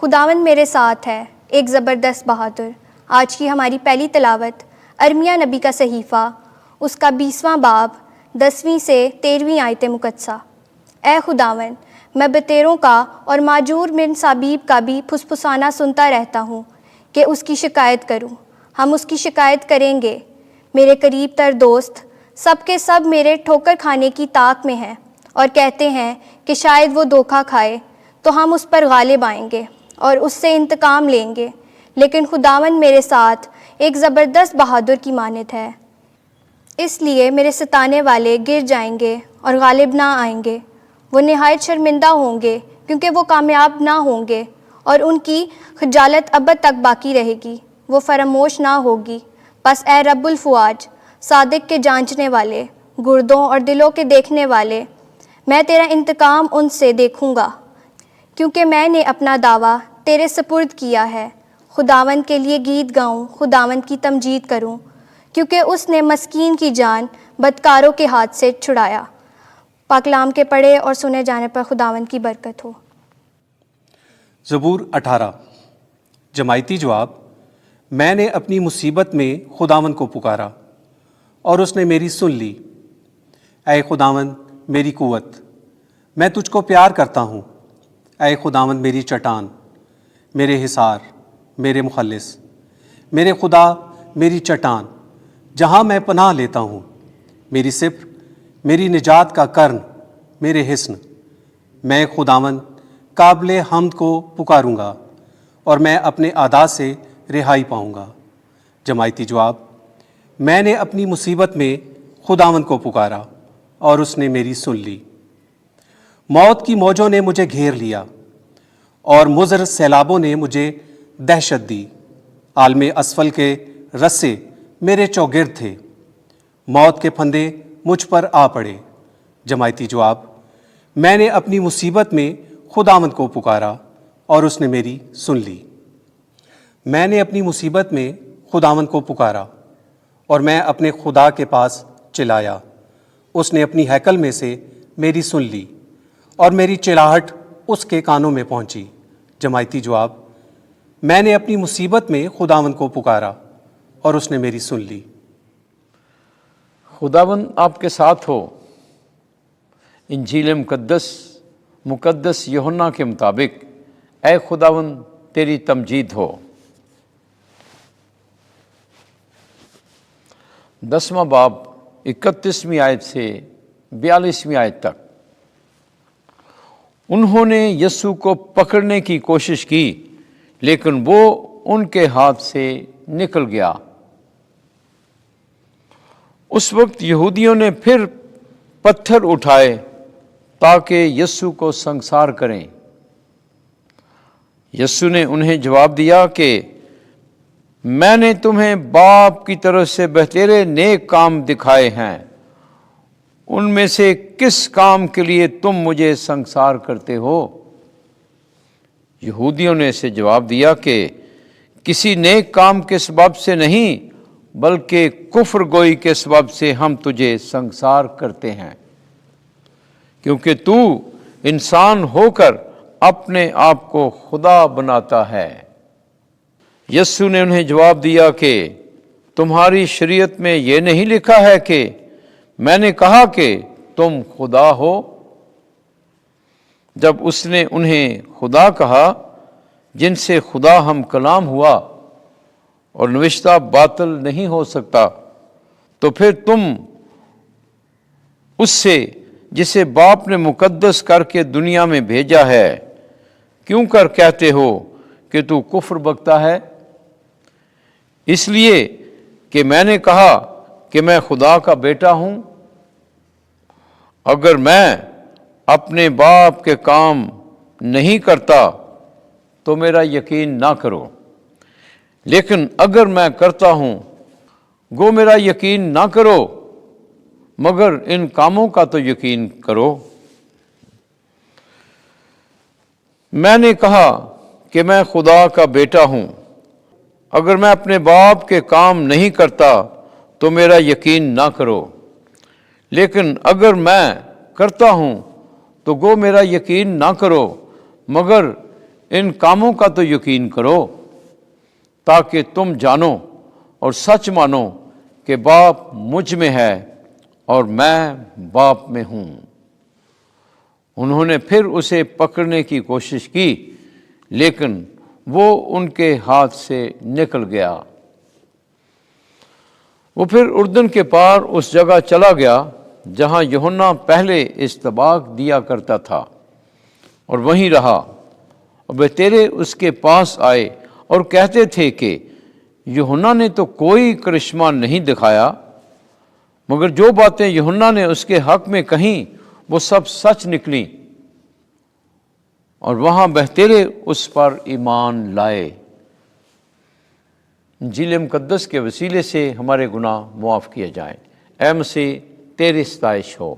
خداوند میرے ساتھ ہے، ایک زبردست بہادر۔ آج کی ہماری پہلی تلاوت ارمیہ نبی کا صحیفہ، اس کا 20واں باب 10ویں سے 13ویں آیت مقدسہ۔ اے خداوند، میں بتیروں کا اور ماجور بن سابیب کا بھی پھسپھسانا سنتا رہتا ہوں کہ اس کی شکایت کروں۔ ہم اس کی شکایت کریں گے۔ میرے قریب تر دوست سب کے سب میرے ٹھوکر کھانے کی طاق میں ہیں اور کہتے ہیں کہ شاید وہ دھوکہ کھائے تو ہم اس پر غالب آئیں گے اور اس سے انتقام لیں گے۔ لیکن خداوند میرے ساتھ ایک زبردست بہادر کی مانند ہے، اس لیے میرے ستانے والے گر جائیں گے اور غالب نہ آئیں گے۔ وہ نہایت شرمندہ ہوں گے کیونکہ وہ کامیاب نہ ہوں گے، اور ان کی خجالت ابد تک باقی رہے گی، وہ فراموش نہ ہوگی۔ پس اے رب الفواج، صادق کے جانچنے والے، گردوں اور دلوں کے دیکھنے والے، میں تیرا انتقام ان سے دیکھوں گا، کیونکہ میں نے اپنا دعویٰ تیرے سپرد کیا ہے۔ خداوند کے لیے گیت گاؤں، خداوند کی تمجید کروں، کیونکہ اس نے مسکین کی جان بدکاروں کے ہاتھ سے چھڑایا۔ پاک کلام کے پڑھے اور سنے جانے پر خداوند کی برکت ہو۔ زبور 18۔ جماعتی جواب۔ میں نے اپنی مصیبت میں خداوند کو پکارا اور اس نے میری سن لی۔ اے خداوند میری قوت، میں تجھ کو پیار کرتا ہوں۔ اے خداوند میری چٹان، میرے حصار، میرے مخلص، میرے خدا، میری چٹان، جہاں میں پناہ لیتا ہوں، میری سپر، میری نجات کا کرن، میرے حصن۔ میں خداوند قابل حمد کو پکاروں گا اور میں اپنے اعداء سے رہائی پاؤں گا۔ جماعتی جواب۔ میں نے اپنی مصیبت میں خداوند کو پکارا اور اس نے میری سن لی۔ موت کی موجوں نے مجھے گھیر لیا اور مضر سیلابوں نے مجھے دہشت دی۔ عالم اسفل کے رسے میرے چوگرد تھے، موت کے پھندے مجھ پر آ پڑے۔ جماعتی جواب۔ میں نے اپنی مصیبت میں خداوند کو پکارا اور اس نے میری سن لی۔ میں نے اپنی مصیبت میں خداوند کو پکارا اور میں اپنے خدا کے پاس چلایا۔ اس نے اپنی ہیکل میں سے میری سن لی اور میری چلاہٹ اس کے کانوں میں پہنچی۔ جماعتی جواب۔ میں نے اپنی مصیبت میں خداوند کو پکارا اور اس نے میری سن لی۔ خداوند آپ کے ساتھ ہو۔ انجیل مقدس یوحنا کے مطابق اے خداوند تیری تمجید ہو۔ 10واں باب 31ویں آیت سے 42ویں آیت تک۔ انہوں نے یسوع کو پکڑنے کی کوشش کی لیکن وہ ان کے ہاتھ سے نکل گیا۔ اس وقت یہودیوں نے پھر پتھر اٹھائے تاکہ یسوع کو سنگسار کریں۔ یسوع نے انہیں جواب دیا کہ میں نے تمہیں باپ کی طرف سے بہترے نیک کام دکھائے ہیں، ان میں سے کس کام کے لیے تم مجھے سنگسار کرتے ہو؟ یہودیوں نے اسے جواب دیا کہ کسی نیک کام کے سبب سے نہیں بلکہ کفر گوئی کے سبب سے ہم تجھے سنگسار کرتے ہیں، کیونکہ تو انسان ہو کر اپنے آپ کو خدا بناتا ہے۔ یسوع نے انہیں جواب دیا کہ تمہاری شریعت میں یہ نہیں لکھا ہے کہ میں نے کہا کہ تم خدا ہو؟ جب اس نے انہیں خدا کہا جن سے خدا ہم کلام ہوا اور نوشتہ باطل نہیں ہو سکتا، تو پھر تم اس سے جسے باپ نے مقدس کر کے دنیا میں بھیجا ہے کیوں کر کہتے ہو کہ تو کفر بکتا ہے؟ اس لیے کہ میں نے کہا کہ میں خدا کا بیٹا ہوں؟ اگر میں اپنے باپ کے کام نہیں کرتا تو میرا یقین نہ کرو، لیکن اگر میں کرتا ہوں گو میرا یقین نہ کرو، مگر ان کاموں کا تو یقین کرو۔ میں نے کہا کہ میں خدا کا بیٹا ہوں، اگر میں اپنے باپ کے کام نہیں کرتا تو میرا یقین نہ کرو، لیکن اگر میں کرتا ہوں تو گو میرا یقین نہ کرو، مگر ان کاموں کا تو یقین کرو تاکہ تم جانو اور سچ مانو کہ باپ مجھ میں ہے اور میں باپ میں ہوں۔ انہوں نے پھر اسے پکڑنے کی کوشش کی لیکن وہ ان کے ہاتھ سے نکل گیا۔ وہ پھر اردن کے پار اس جگہ چلا گیا جہاں یوحنا پہلے استباق دیا کرتا تھا اور وہیں رہا، اور بہتیرے اس کے پاس آئے اور کہتے تھے کہ یوحنا نے تو کوئی کرشمہ نہیں دکھایا، مگر جو باتیں یوحنا نے اس کے حق میں کہیں وہ سب سچ نکلیں، اور وہاں بہتیرے اس پر ایمان لائے۔ انجیل مقدس کے وسیلے سے ہمارے گناہ معاف کیے جائیں۔ اے مسیح تیری ستائش ہو۔